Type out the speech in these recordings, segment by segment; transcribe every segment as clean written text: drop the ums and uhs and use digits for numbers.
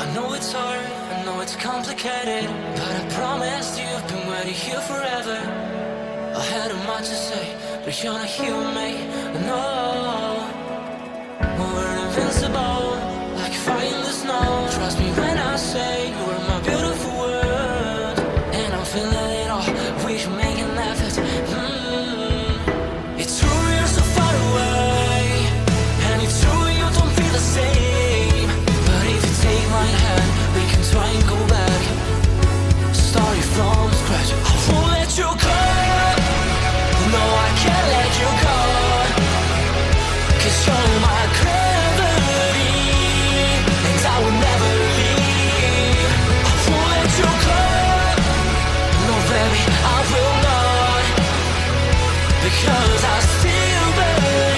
I know it's hard, I know it's complicated, but I promised you've been waiting here forever. I had a much to say, but you're not here with me, no. We're invincible, like fire in the snow. Trust me when I say you are my beautiful world, and I'm feeling it all, we should make an effort. It's true you're so far away, and it's true you don't feel the same. But if you take my hand, we can try and go back, starting from scratch. I won't let you go, no I can't let you go, 'cause you're my gravity, and I will never leave. I won't let you go, no baby I will not, because I still believe.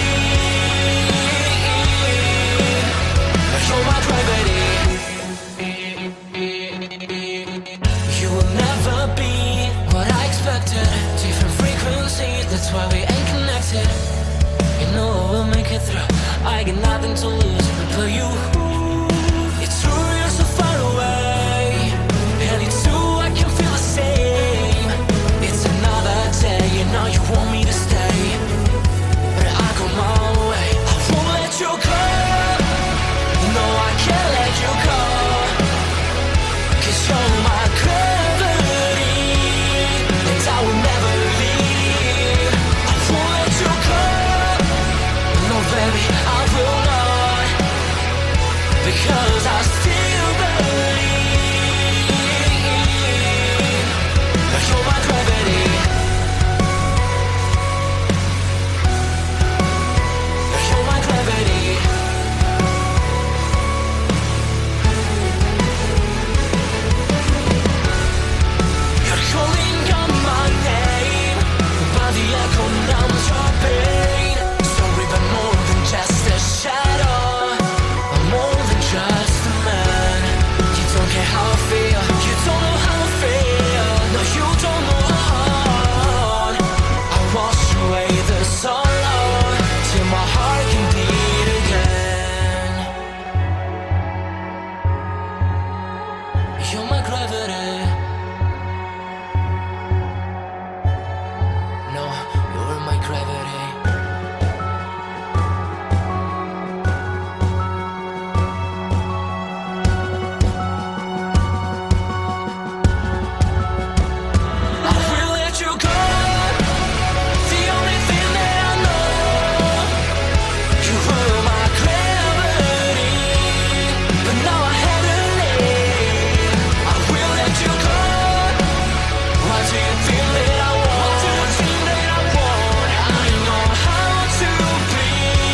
You're my gravity. You will never be what I expected. Different frequencies, that's why we ain't connected. You know I will make it through, I got nothing to lose but you. It's true you're so far away, and it's true I can feel the same. It's another day, you know you want me to stay, but I go my way. I won't let you go, no I can't let you go, 'cause you're my gravity, and I will never leave. I won't let you go, no baby I will not, because I still believe. You're my gravity. You're my gravity. You're calling out my name, but the echo numbs your pain. Sorry, but more than just a shadow, I'm more than just a man. You don't care how I feel, you don't know how I feel. No, you don't know how. I wash away the sorrow till my heart can beat again. You're my gravity. No, you're my gravity. I will let you go, the only thing that I know. You were my gravity, but now I have to leave. I will let you go. Why do you feel that I want? What do you think that I want? I know how to breathe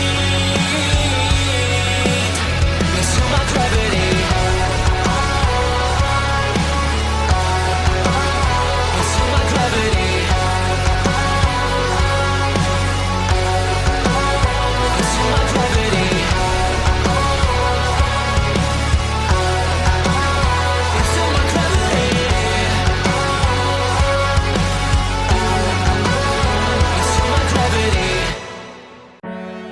into my gravity, into my gravity, into my gravity, into my gravity, into my gravity.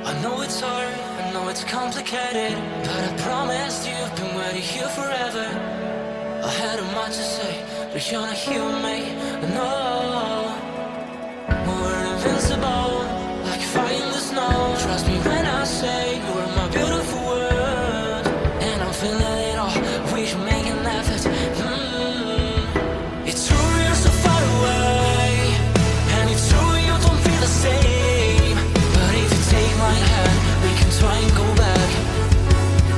I know it's hard, I know it's complicated, but I promised you've been waiting here forever. I had a much to say, but you're not here with me, no. We're invincible, like fire in the snow. Trust me when I say you are my beautiful world, and I'm feeling it all, we should make an effort. It's true you're so far away, and it's true you don't feel the same. But if you take my hand, we can try and go back,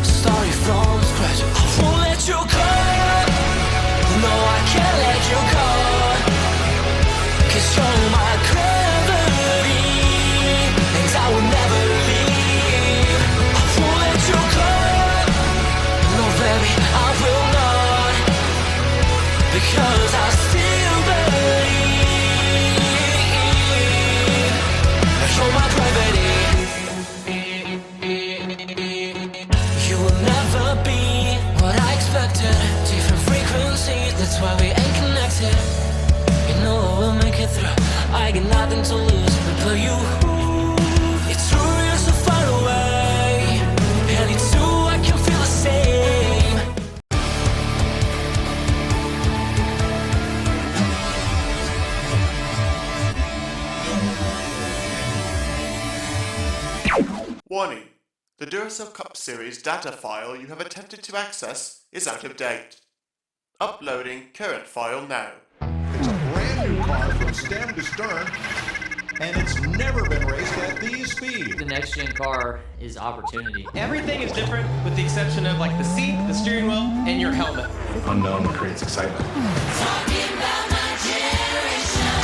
starting from scratch. I won't let you go, no I can't let you go, 'cause you're my gravity, and I will never leave. I won't let you go, no baby I will not. Warning. The Duracell Cup Series data file you have attempted to access is out of date. Uploading current file now. It's a brand new car from stem to stern, and it's never been raced at these speeds. The next gen car is opportunity. Everything is different with the exception of like the seat, the steering wheel, and your helmet. Unknown creates excitement. Talking about my generation.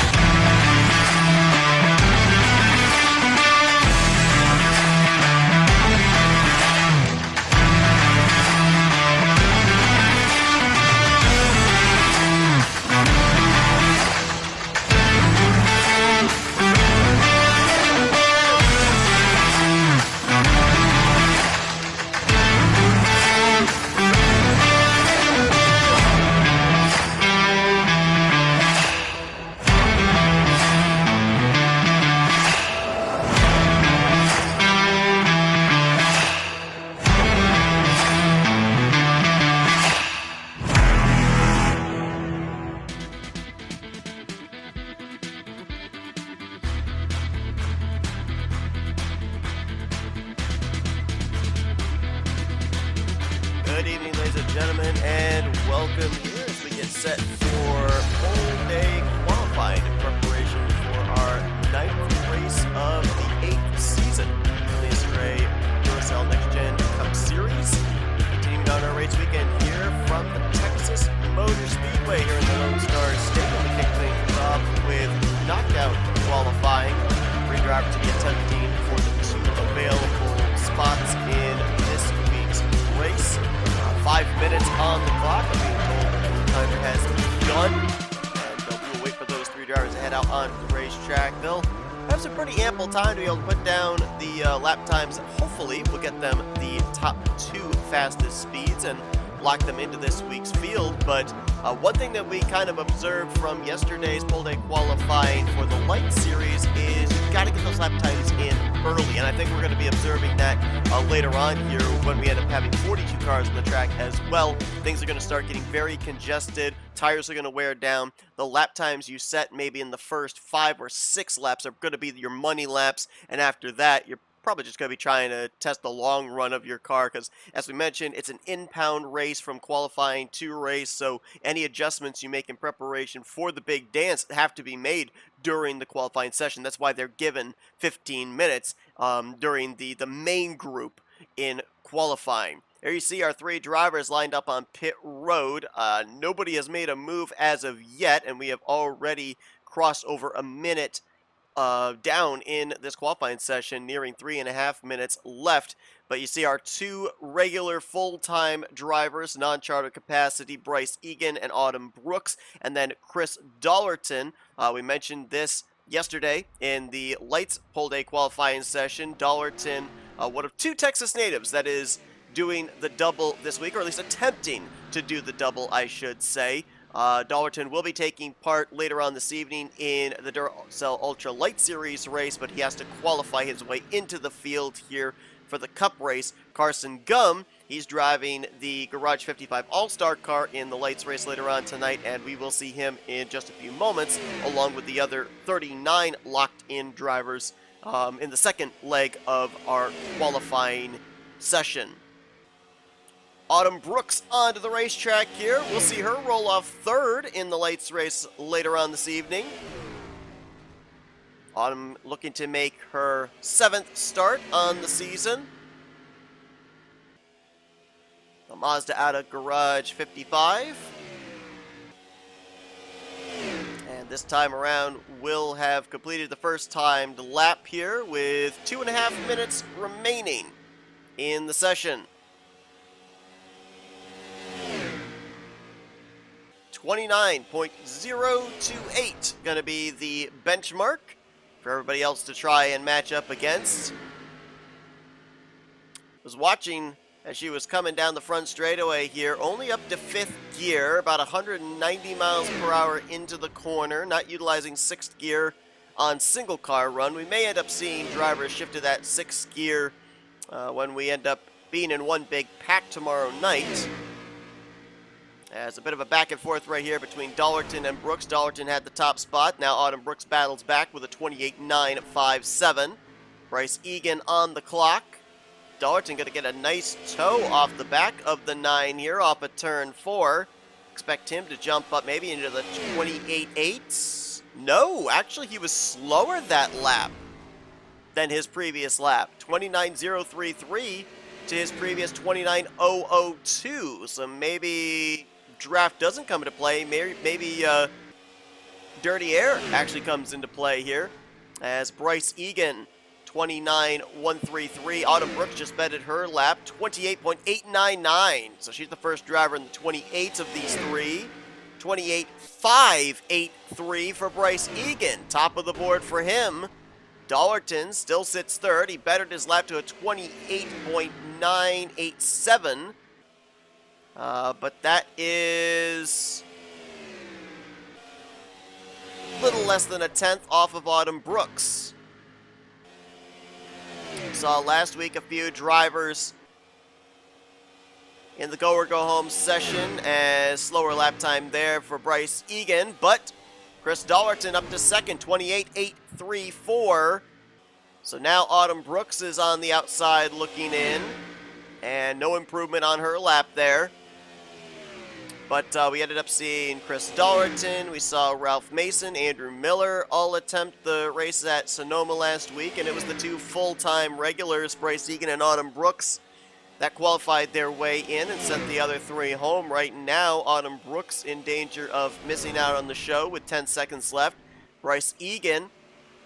Good evening, ladies and gentlemen, and welcome here as we get set for full day qualifying in preparation for our 9th race of the 8th season of the NNSCRA Duracell Next Gen Cup Series. Continuing on our race weekend here from the Texas Motor Speedway here in the Lone Star Stadium. We kick things off with knockout qualifying. 3 drivers to be attempting for the 2 available spots in this week's race. 5 minutes on the clock. I'm being told that the timer has begun. And we will wait for those 3 drivers to head out onto the racetrack. They'll have some pretty ample time to be able to put down the lap times. Hopefully, we'll get them the top 2 fastest speeds and lock them into this week's field. But one thing that we kind of observed from yesterday's full day qualifying for the light series is you've got to get those lap times in early, and I think we're going to be observing that later on here when we end up having 42 cars on the track as well. Things are going to start getting very congested. Tires are going to wear down. The lap times you set maybe in the first 5 or 6 laps are going to be your money laps, and after that you're probably just going to be trying to test the long run of your car because, as we mentioned, it's an in-pound race from qualifying to race, so any adjustments you make in preparation for the big dance have to be made during the qualifying session. That's why they're given 15 minutes during the main group in qualifying. There you see our 3 drivers lined up on pit road. Nobody has made a move as of yet, and we have already crossed over a minute down in this qualifying session, nearing 3.5 minutes left. But you see our 2 regular full-time drivers, non-charter capacity, Bryce Egan and Autumn Brooks, and then Chris Dollerton. We mentioned this yesterday in the lights pole day qualifying session. Dollerton, one of 2 Texas natives that is doing the double this week, or at least attempting to do the double, I should say. Dollerton will be taking part later on this evening in the Duracell Ultra Light Series race, but he has to qualify his way into the field here for the Cup race. Carson Gum, he's driving the Garage 55 All-Star car in the Lights race later on tonight, and we will see him in just a few moments, along with the other 39 locked-in drivers in the second leg of our qualifying session. Autumn Brooks onto the racetrack here. We'll see her roll off 3rd in the Lights race later on this evening. Autumn looking to make her 7th start on the season. A Mazda out of Garage 55. And this time around, will have completed the first timed lap here with 2.5 minutes remaining in the session. 29.028 going to be the benchmark for everybody else to try and match up against. Was watching as she was coming down the front straightaway here, only up to 5th gear, about 190 miles per hour into the corner, not utilizing 6th gear on single car run. We may end up seeing drivers shift to that 6th gear when we end up being in one big pack tomorrow night. As a bit of a back and forth right here between Dollerton and Brooks. Dollerton had the top spot. Now Autumn Brooks battles back with a 28.957. Bryce Egan on the clock. Dallerton going to get a nice toe off the back of the 9 here off of turn 4. Expect him to jump up maybe into the 28.8s. No, actually he was slower that lap than his previous lap. 29.033 to his previous 29.002. So maybe draft doesn't come into play. Maybe dirty air actually comes into play here, as Bryce Egan, 29.133. Autumn Brooks just betted her lap, 28.899. So she's the first driver in the 28s of these three. 28.583 for Bryce Egan. Top of the board for him. Dallerton still sits third. He bettered his lap to a 28.987. But that is a little less than a tenth off of Autumn Brooks. Saw last week a few drivers in the go or go home session as slower lap time there for Bryce Egan, but Chris Dallerton up to second, 28.834. So now Autumn Brooks is on the outside looking in, and no improvement on her lap there. But we ended up seeing Chris Dallerton, we saw Ralph Mason, Andrew Miller all attempt the race at Sonoma last week, and it was the two full-time regulars, Bryce Egan and Autumn Brooks, that qualified their way in and sent the other three home. Right now, Autumn Brooks in danger of missing out on the show with 10 seconds left. Bryce Egan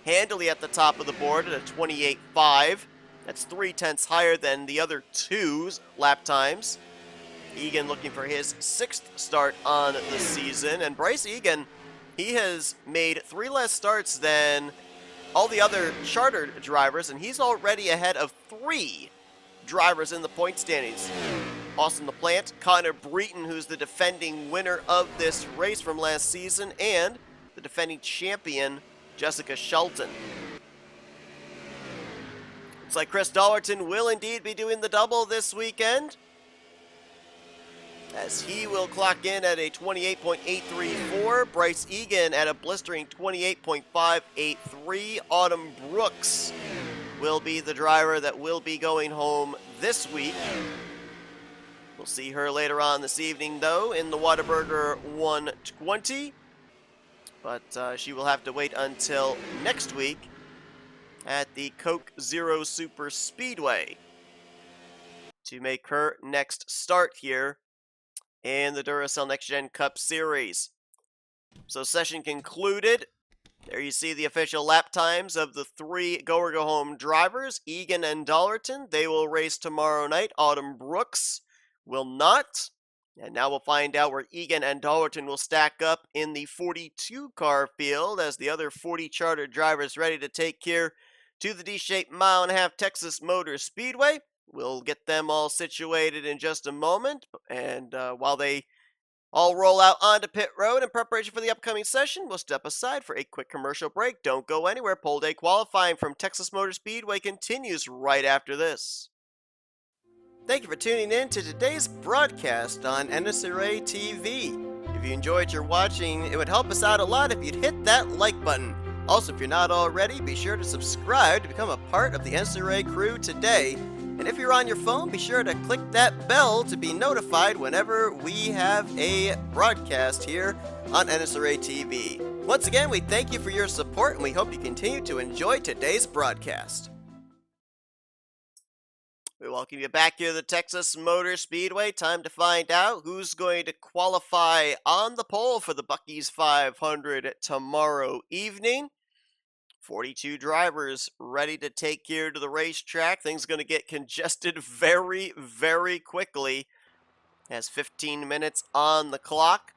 handily at the top of the board at a 28.5. That's 0.3 higher than the other two's lap times. Egan looking for his 6th start on the season. And Bryce Egan, he has made 3 less starts than all the other chartered drivers, and he's already ahead of 3 drivers in the point standings. Austin LaPlante, Connor Breton, who's the defending winner of this race from last season, and the defending champion, Jessica Shelton. Looks like Chris Dallerton will indeed be doing the double this weekend, as he will clock in at a 28.834. Bryce Egan at a blistering 28.583. Autumn Brooks will be the driver that will be going home this week. We'll see her later on this evening, though, in the Whataburger 120. But she will have to wait until next week at the Coke Zero Super Speedway to make her next start here in the Duracell Next Gen Cup Series. So session concluded. There you see the official lap times of the 3 go or go home drivers, Egan and Dallerton. They will race tomorrow night. Autumn Brooks will not. And now we'll find out where Egan and Dallerton will stack up in the 42 car field, as the other 40 chartered drivers ready to take here to the D-shaped mile-and-a-half Texas Motor Speedway. We'll get them all situated in just a moment, and while they all roll out onto pit road in preparation for the upcoming session, we'll step aside for a quick commercial break. Don't go anywhere. Pole day qualifying from Texas Motor Speedway continues right after this. Thank you for tuning in to today's broadcast on NNSCRA TV. If you enjoyed your watching, it would help us out a lot if you'd hit that like button. Also, if you're not already, be sure to subscribe to become a part of the NNSCRA crew today. And if you're on your phone, be sure to click that bell to be notified whenever we have a broadcast here on NNSCRA TV. Once again, we thank you for your support, and we hope you continue to enjoy today's broadcast. We welcome you back here to the Texas Motor Speedway. Time to find out who's going to qualify on the pole for the Buc-ee's 500 tomorrow evening. 42 drivers ready to take here to the racetrack. Things going to get congested very, very quickly. Has 15 minutes on the clock.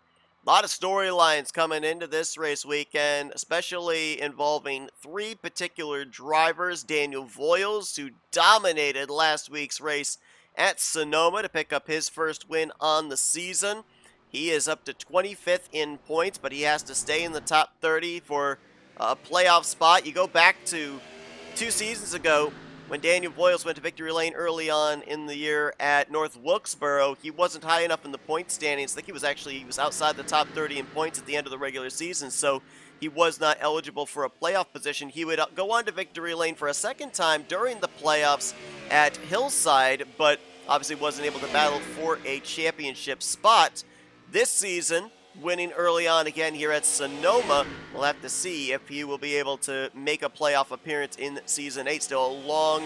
A lot of storylines coming into this race weekend, especially involving 3 particular drivers. Daniel Voiles, who dominated last week's race at Sonoma to pick up his first win on the season. He is up to 25th in points, but he has to stay in the top 30 for a playoff spot. You go back to 2 seasons ago when Daniel Voiles went to victory lane early on in the year at North Wilkesboro. He wasn't high enough in the point standings. I think he was outside the top 30 in points at the end of the regular season. So he was not eligible for a playoff position. He would go on to victory lane for a second time during the playoffs at Hillside, but obviously wasn't able to battle for a championship spot. This season, winning early on again here at Sonoma. We'll have to see if he will be able to make a playoff appearance in Season 8. Still a long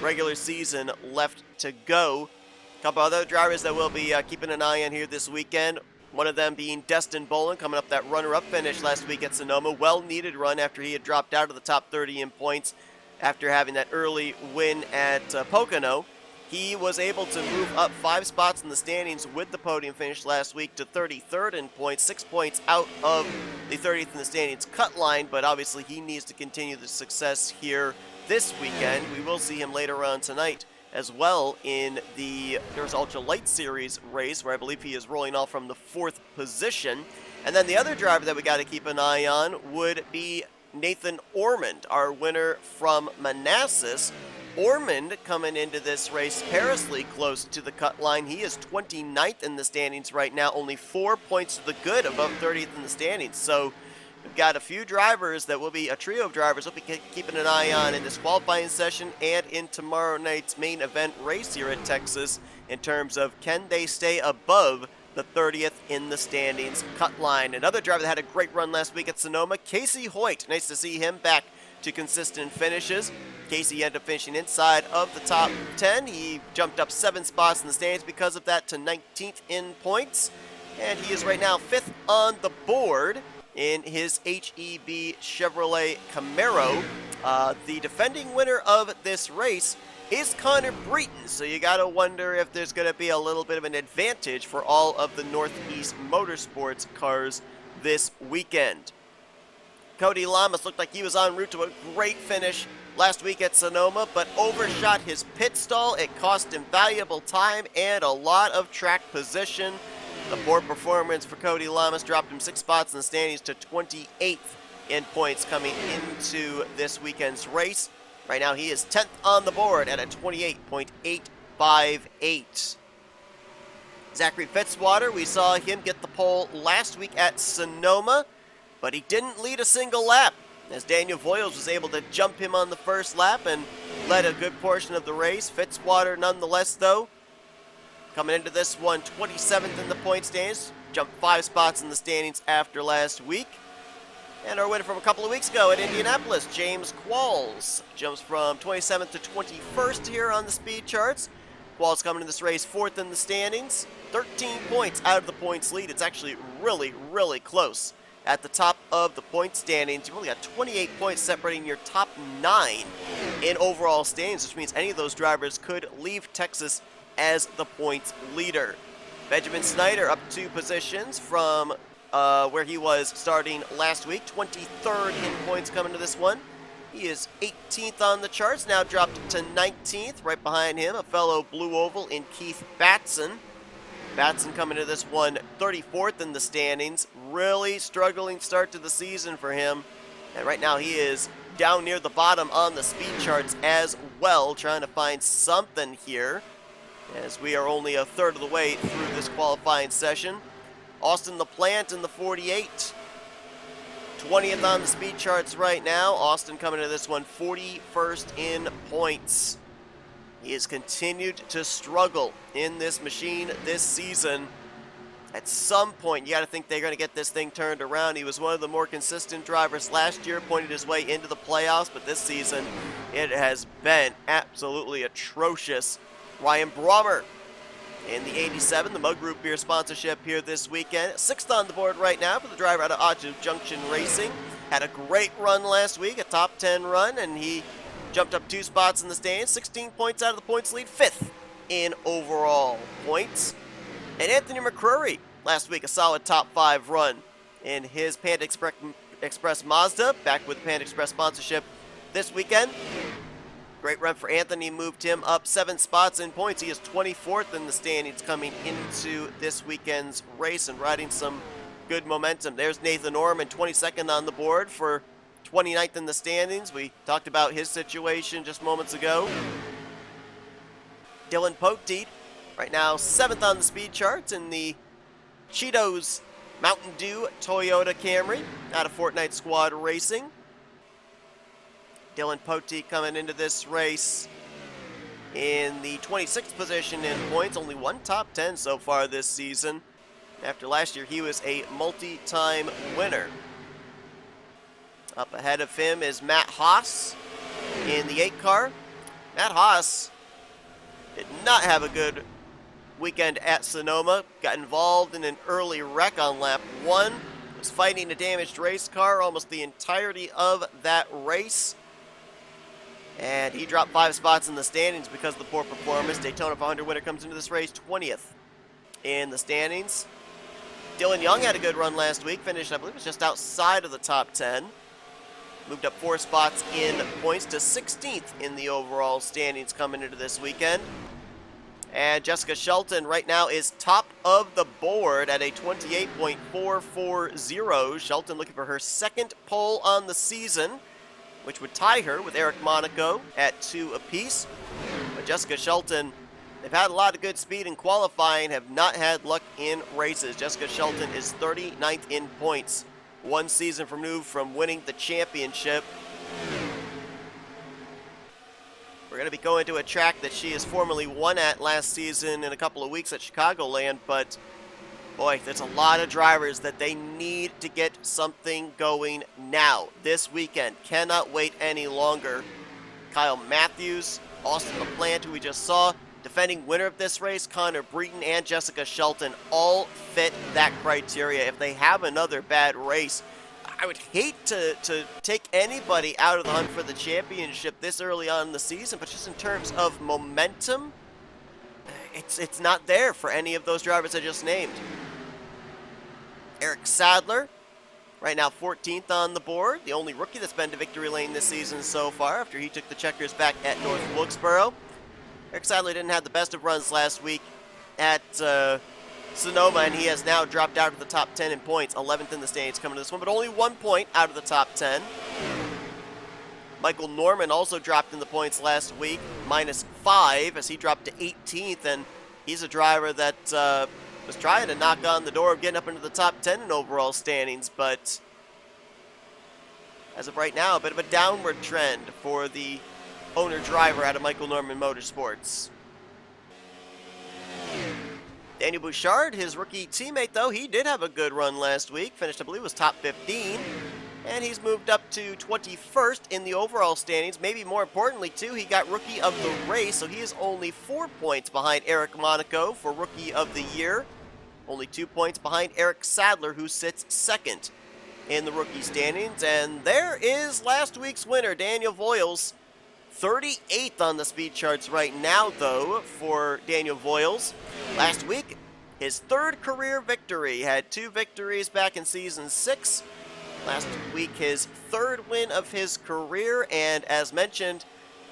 regular season left to go. A couple other drivers that we'll be keeping an eye on here this weekend. One of them being Destin Bolin, coming up that runner-up finish last week at Sonoma. Well-needed run after he had dropped out of the top 30 in points after having that early win at Pocono. He was able to move up 5 spots in the standings with the podium finish last week to 33rd in points, 6 points out of the 30th in the standings cut line, but obviously he needs to continue the success here this weekend. We will see him later on tonight as well in the Duracell Ultra Light Series race, where I believe he is rolling off from the 4th position. And then the other driver that we got to keep an eye on would be Nathan Ormond, our winner from Manassas. Ormond coming into this race perilously close to the cut line. He is 29th in the standings right now, only 4 points to the good above 30th in the standings. So we've got a few drivers that will be a trio of drivers we'll be keeping an eye on in this qualifying session and in tomorrow night's main event race here at Texas in terms of can they stay above the 30th in the standings cut line. Another driver that had a great run last week at Sonoma, Casey Hoyt. Nice to see him back to consistent finishes. Casey ended up finishing inside of the top 10. He jumped up 7 spots in the standings because of that to 19th in points. And he is right now 5th on the board in his HEB Chevrolet Camaro. The defending winner of this race is Connor Breton, so you got to wonder if there's going to be a little bit of an advantage for all of the Northeast Motorsports cars this weekend. Cody Lamas looked like he was en route to a great finish last week at Sonoma, but overshot his pit stall. It cost him valuable time and a lot of track position. The poor performance for Cody Lamas dropped him 6 spots in the standings to 28th in points coming into this weekend's race. Right now he is 10th on the board at a 28.858. Zachary Fitzwater, we saw him get the pole last week at Sonoma, but he didn't lead a single lap, as Daniel Voiles was able to jump him on the first lap and led a good portion of the race. Fitzwater, nonetheless, though, coming into this one, 27th in the point standings, jumped 5 spots in the standings after last week. And our winner from a couple of weeks ago at Indianapolis, James Qualls, jumps from 27th to 21st here on the speed charts. Qualls coming into this race 4th in the standings, 13 points out of the points lead. It's actually really, really close. At the top of the point standings, you've only got 28 points separating your top 9 in overall standings, which means any of those drivers could leave Texas as the points leader. Benjamin Snyder up 2 positions from where he was starting last week, 23rd in points coming to this one. He is 18th on the charts, now dropped to 19th. Right behind him, a fellow Blue Oval in Keith Batson. Batson coming to this one 34th in the standings. Really struggling start to the season for him. And right now he is down near the bottom on the speed charts as well, trying to find something here, as we are only a third of the way through this qualifying session. Austin LaPlante in the 48. 20th on the speed charts right now. Austin coming to this one 41st in points. He has continued to struggle in this machine this season. At some point, you got to think they're going to get this thing turned around. He was one of the more consistent drivers last year, pointed his way into the playoffs, but this season, it has been absolutely atrocious. Ryan Brommer in the 87, the Mug Group Beer sponsorship here this weekend. 6th on the board right now for the driver out of Otto Junction Racing. Had a great run last week, a top 10 run, and he jumped up 2 spots in the stands, 16 points out of the points lead, 5th in overall points. And Anthony McCrory, last week, a solid top 5 run in his Panda Express Mazda, back with the Panda Express sponsorship this weekend. Great run for Anthony, moved him up 7 spots in points. He is 24th in the standings coming into this weekend's race and riding some good momentum. There's Nathan Orman, 22nd on the board for 29th in the standings. We talked about his situation just moments ago. Dylan Poteet, right now 7th on the speed charts in the Cheetos Mountain Dew Toyota Camry out of Fortnite Squad Racing. Dylan Pote coming into this race in the 26th position in points. Only one top 10 so far this season. After last year, he was a multi-time winner. Up ahead of him is Matt Haas in the 8 car. Matt Haas did not have a good weekend at Sonoma. Got involved in an early wreck on lap 1. Was fighting a damaged race car almost the entirety of that race. And he dropped 5 spots in the standings because of the poor performance. Daytona 500 winner comes into this race 20th in the standings. Dylan Young had a good run last week. Finished, I believe, it was just outside of the top 10. Moved up 4 spots in points to 16th in the overall standings coming into this weekend. And Jessica Shelton right now is top of the board at a 28.440. Shelton looking for her 2nd pole on the season, which would tie her with Eric Monaco at 2 apiece. But Jessica Shelton, they've had a lot of good speed in qualifying, have not had luck in races. Jessica Shelton is 39th in points, 1 season removed from winning the championship. We're going to be going to a track that she has formerly won at last season in a couple of weeks at Chicagoland, but boy, there's a lot of drivers that they need to get something going now, this weekend. Cannot wait any longer. Kyle Matthews, Austin LaPlante, who we just saw, defending winner of this race, Connor Breton and Jessica Shelton, all fit that criteria. If they have another bad race, I would hate to take anybody out of the hunt for the championship this early on in the season, but just in terms of momentum, it's not there for any of those drivers I just named. Eric Sadler, right now 14th on the board, the only rookie that's been to victory lane this season so far after he took the checkers back at North Wilkesboro. Eric Sadler didn't have the best of runs last week at Sonoma, and he has now dropped out of the top 10 in points, 11th in the standings coming to this one, but only 1 point out of the top 10. Michael Norman also dropped in the points last week, -5, as he dropped to 18th, and he's a driver that was trying to knock on the door of getting up into the top 10 in overall standings, but as of right now, a bit of a downward trend for the owner-driver out of Michael Norman Motorsports. Daniel Bouchard, his rookie teammate, though, he did have a good run last week. Finished, I believe, was top 15. And he's moved up to 21st in the overall standings. Maybe more importantly, too, he got Rookie of the Race, so he is only 4 points behind Eric Monaco for Rookie of the Year. Only 2 points behind Eric Sadler, who sits 2nd in the rookie standings. And there is last week's winner, Daniel Voiles. 38th on the speed charts right now, though, for Daniel Voiles. Last week, his 3rd career victory. Had 2 victories back in Season 6. Last week, his 3rd win of his career, and as mentioned,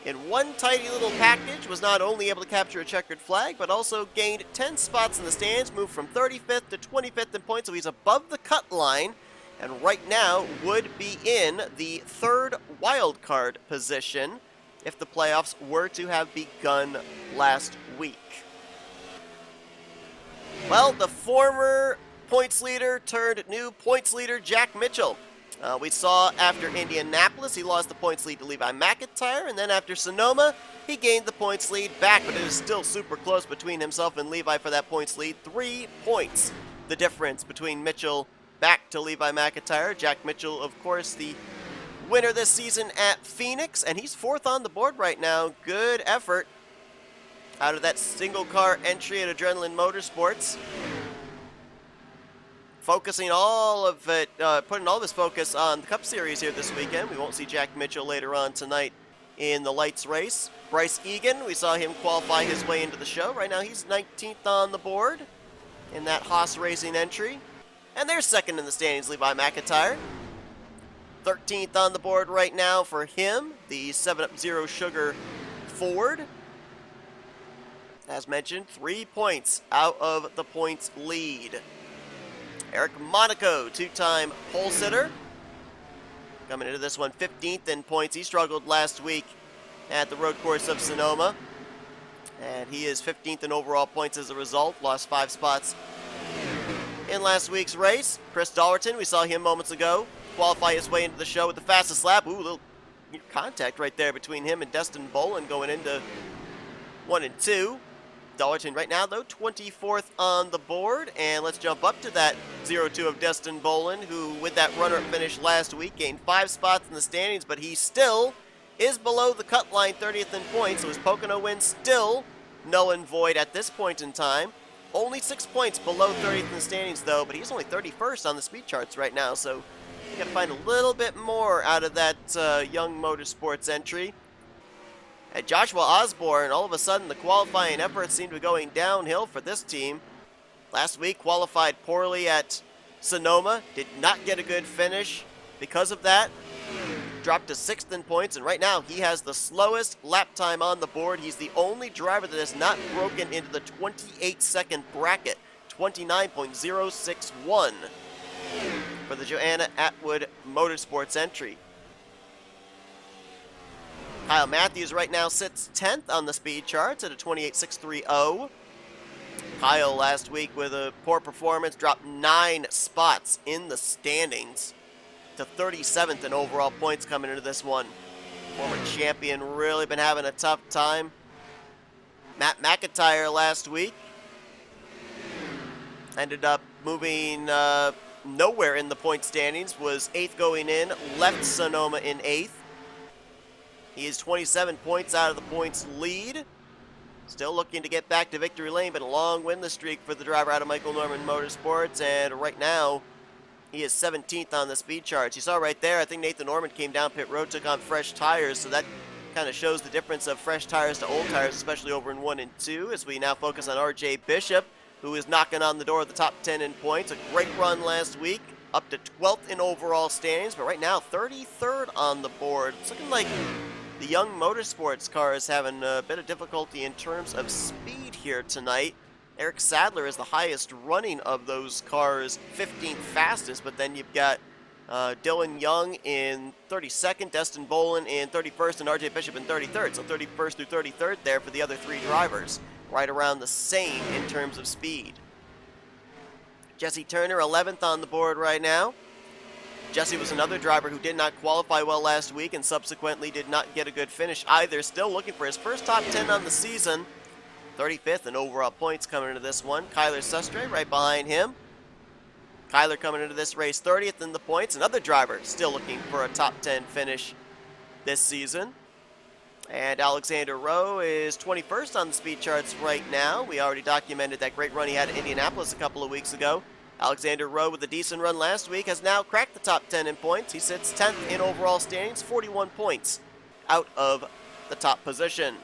in one tidy little package, was not only able to capture a checkered flag, but also gained 10 spots in the stands, moved from 35th to 25th in points, so he's above the cut line, and right now would be in the 3rd wild card position if the playoffs were to have begun last week. Well, the former points leader turned new points leader, Jack Mitchell. We saw after Indianapolis, he lost the points lead to Levi McIntyre, and then after Sonoma, he gained the points lead back, but it is still super close between himself and Levi for that points lead. 3 points, the difference between Mitchell back to Levi McIntyre. Jack Mitchell, of course, the winner this season at Phoenix, and he's 4th on the board right now. Good effort out of that single car entry at Adrenaline Motorsports. Focusing all of it, putting all of his focus on the Cup Series here this weekend. We won't see Jack Mitchell later on tonight in the lights race. Bryce Egan, we saw him qualify his way into the show. Right now he's 19th on the board in that Haas Racing entry. And they're 2nd in the standings, Levi McIntyre. 13th on the board right now for him, the 7-Up Zero Sugar Ford. As mentioned, 3 points out of the points lead. Eric Monaco, 2-time pole sitter. Coming into this one, 15th in points. He struggled last week at the road course of Sonoma. And he is 15th in overall points as a result. Lost 5 spots in last week's race. Chris Dollerton, we saw him moments ago, qualify his way into the show with the fastest lap. Ooh, little contact right there between him and Destin Bolin going into 1 and 2. Dollerton right now, though, 24th on the board. And let's jump up to that 0-2 of Destin Bolin, who, with that runner-up finish last week, gained 5 spots in the standings, but he still is below the cut line, 30th in points. So his Pocono win still null and void at this point in time. Only 6 points below 30th in the standings, though, but he's only 31st on the speed charts right now, so you got to find a little bit more out of that young motorsports entry. And Joshua Osborne, all of a sudden, the qualifying efforts seem to be going downhill for this team. Last week, qualified poorly at Sonoma, did not get a good finish because of that. Dropped to 6th in points, and right now he has the slowest lap time on the board. He's the only driver that has not broken into the 28-second bracket, 29.061 for the Joanna Atwood Motorsports entry. Kyle Matthews right now sits 10th on the speed charts at a 28.630. Kyle last week with a poor performance dropped 9 spots in the standings to 37th in overall points coming into this one. Former champion really been having a tough time. Matt McIntyre last week ended up moving nowhere in the point standings, was 8th going in, left Sonoma in 8th. He is 27 points out of the points lead. Still looking to get back to victory lane, but a long winless streak for the driver out of Michael Norman Motorsports, and right now he is 17th on the speed charts. You saw right there, I think Nathan Norman came down pit road, took on fresh tires, so that kind of shows the difference of fresh tires to old tires, especially over in 1 and 2, as we now focus on RJ Bishop, who is knocking on the door of the top 10 in points. A great run last week, up to 12th in overall standings, but right now 33rd on the board. It's looking like the young motorsports car is having a bit of difficulty in terms of speed here tonight. Eric Sadler is the highest running of those cars, 15th fastest, but then you've got Dylan Young in 32nd, Destin Bolin in 31st, and RJ Bishop in 33rd. So 31st through 33rd there for the other 3 drivers. Right around the same in terms of speed. Jesse Turner, 11th on the board right now. Jesse was another driver who did not qualify well last week and subsequently did not get a good finish either. Still looking for his first top 10 on the season. 35th in overall points coming into this one. Kyler Sustre right behind him. Kyler coming into this race 30th in the points. Another driver still looking for a top 10 finish this season. And Alexander Rowe is 21st on the speed charts right now. We already documented that great run he had at Indianapolis a couple of weeks ago. Alexander Rowe, with a decent run last week, has now cracked the top 10 in points. He sits 10th in overall standings, 41 points out of the top position.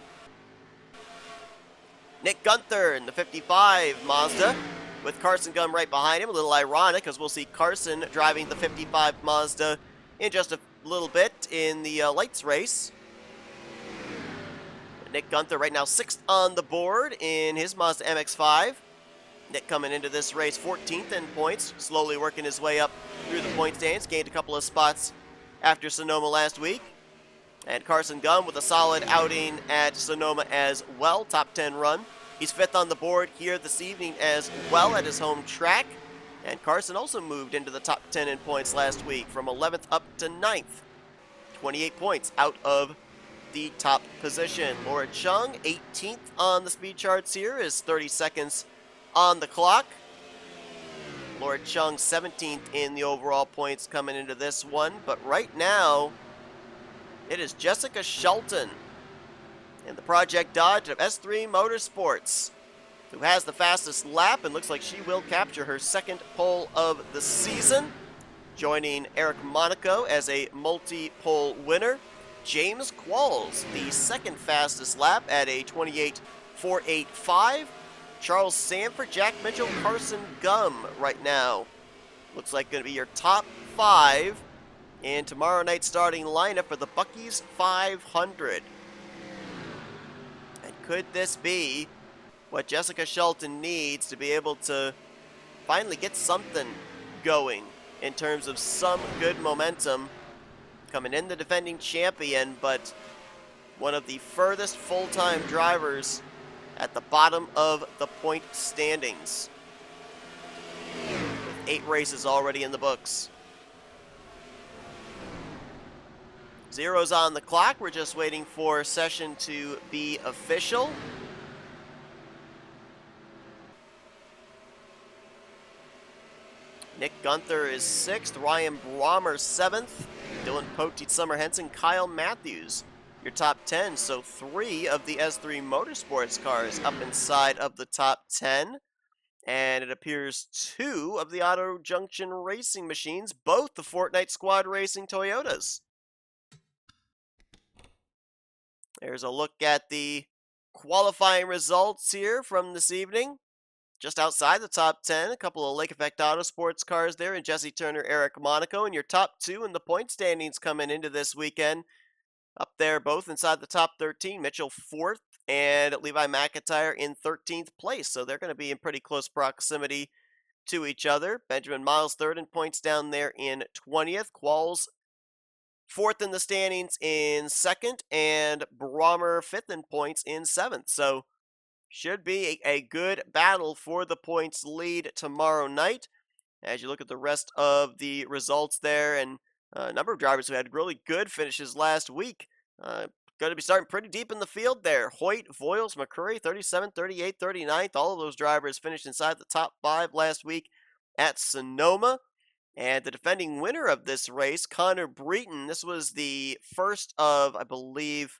Nick Gunther in the 55 Mazda, with Carson Gum right behind him. A little ironic, as we'll see Carson driving the 55 Mazda in just a little bit in the lights race. Nick Gunther right now 6th on the board in his Mazda MX-5. Nick coming into this race 14th in points, slowly working his way up through the point standings. Gained a couple of spots after Sonoma last week. And Carson Gum with a solid outing at Sonoma as well, top 10 run. He's 5th on the board here this evening as well at his home track. And Carson also moved into the top 10 in points last week from 11th up to 9th. 28 points out of the top position. Laura Chung, 18th on the speed charts here, is 30 seconds on the clock. Laura Chung, 17th in the overall points coming into this one. But right now, it is Jessica Shelton in the Project Dodge of S3 Motorsports, who has the fastest lap and looks like she will capture her 2nd pole of the season, joining Eric Monaco as a multi-pole winner. James Qualls, the 2nd fastest lap at a 28.485. Charles Sanford, Jack Mitchell, Carson Gum right now. Looks like going to be your top 5 in tomorrow night's starting lineup for the Buc-ee's 500. And could this be what Jessica Shelton needs to be able to finally get something going in terms of some good momentum? Coming in the defending champion, but one of the furthest full-time drivers at the bottom of the point standings. 8 races already in the books. Zero's on the clock. We're just waiting for session to be official. Nick Gunther is 6th, Ryan Brommer 7th, Dylan Poteet, Summer Henson, Kyle Matthews, your top 10. So 3 of the S3 Motorsports cars up inside of the top 10. And it appears 2 of the Auto Junction Racing machines, both the Fortnite Squad Racing Toyotas. There's a look at the qualifying results here from this evening. Just outside the top 10, a couple of Lake Effect Autosports cars there, and Jesse Turner, Eric Monaco, and your top 2 in the point standings coming into this weekend. Up there, both inside the top 13. Mitchell 4th, and Levi McIntyre in 13th place. So they're going to be in pretty close proximity to each other. Benjamin Miles 3rd in points down there in 20th. Qualls 4th in the standings in 2nd, and Brommer 5th in points in 7th. So should be a good battle for the points lead tomorrow night. As you look at the rest of the results there, and a number of drivers who had really good finishes last week. Going to be starting pretty deep in the field there. Hoyt, Voiles, McCurry, 37th, 38th, 39th. All of those drivers finished inside the top 5 last week at Sonoma. And the defending winner of this race, Connor Breton, this was the first of, I believe,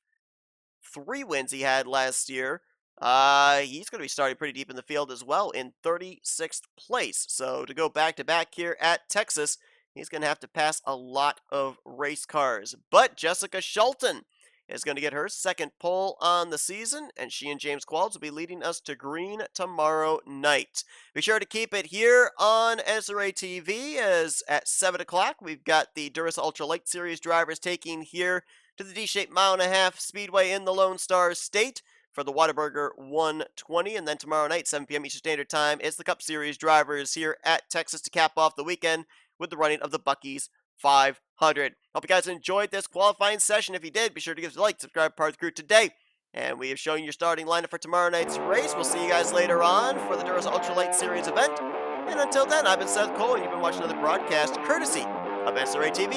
3 wins he had last year. He's going to be starting pretty deep in the field as well in 36th place. So to go back-to-back here at Texas, he's going to have to pass a lot of race cars. But Jessica Schulten is going to get her 2nd pole on the season, and she and James Qualls will be leading us to green tomorrow night. Be sure to keep it here on NNSCRA TV, as at 7 o'clock we've got the Duracell Ultra Light Series drivers taking here to the D-shaped 1.5 mile Speedway in the Lone Star State for the Whataburger 120, and then tomorrow night, 7 p.m. Eastern Standard Time, it's the Cup Series drivers here at Texas to cap off the weekend with the running of the Buc-ee's 500. Hope you guys enjoyed this qualifying session. If you did, be sure to give us a like, subscribe, part of the crew today. And we have shown you your starting lineup for tomorrow night's race. We'll see you guys later on for the Duracell Ultra Light Series event. And until then, I've been Seth Cole, and you've been watching another broadcast courtesy of NNSCRA TV,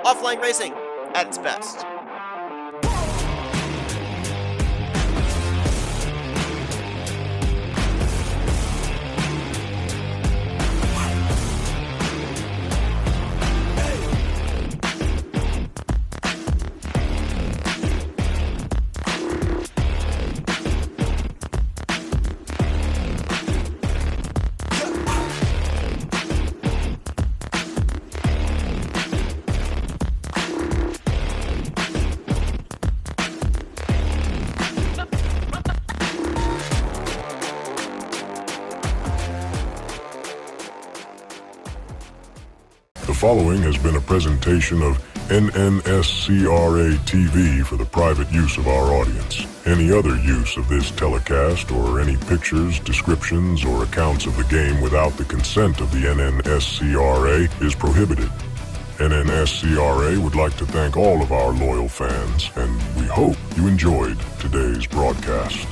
offline racing at its best. The following has been a presentation of NNSCRA TV for the private use of our audience. Any other use of this telecast or any pictures, descriptions, or accounts of the game without the consent of the NNSCRA is prohibited. NNSCRA would like to thank all of our loyal fans, and we hope you enjoyed today's broadcast.